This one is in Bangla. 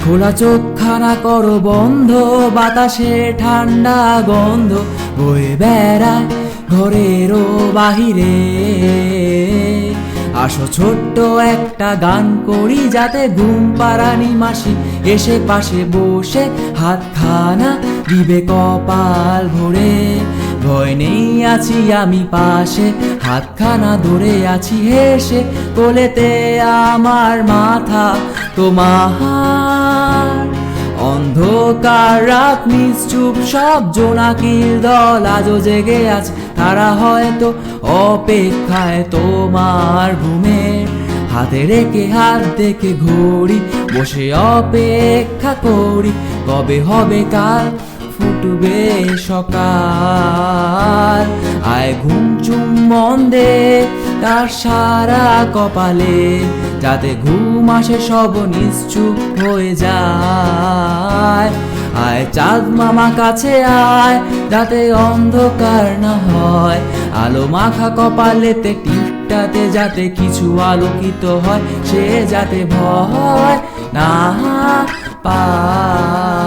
খোলা চোখখানা করো বন্ধ, বাতাসে ঠান্ডা গন্ধ বয়ে বেড়ায় ঘরেরও বাহিরে। আসো ছোট্ট একটা গান করি, যাতে ঘুম পাড়ানি মাসি এসে পাশে বসে হাতখানা দিবে কপাল ভরে। ভয় নেই আছি আমি পাশে, হাতখানা ধরে আছি হেসে, কোলেতে আমার মাথা তোমার। অন্ধকার রাত নিশ্চুপ, সব জোনাকির দল আজও জেগে আছে, তারা হয়তো অপেক্ষায় তোমার ঘুমের। হাতে রেখে হাত দেখে ঘড়ি, বসে অপেক্ষা করি, কবে হবে কাল, ফুটবে সকাল। আয় ঘুম চুম মন দে তার সারা কপালে, যাতে ঘুম আসে সব নিশ্চুপ হয়ে যায়। আয় চাঁদ মামা কাছে আয়, যাতে অন্ধকার না হয়, আলো মাখা কপালেতে টিপটাতে যাতে কিছু আলোকিত হয়, সে যাতে ভয় না পায়।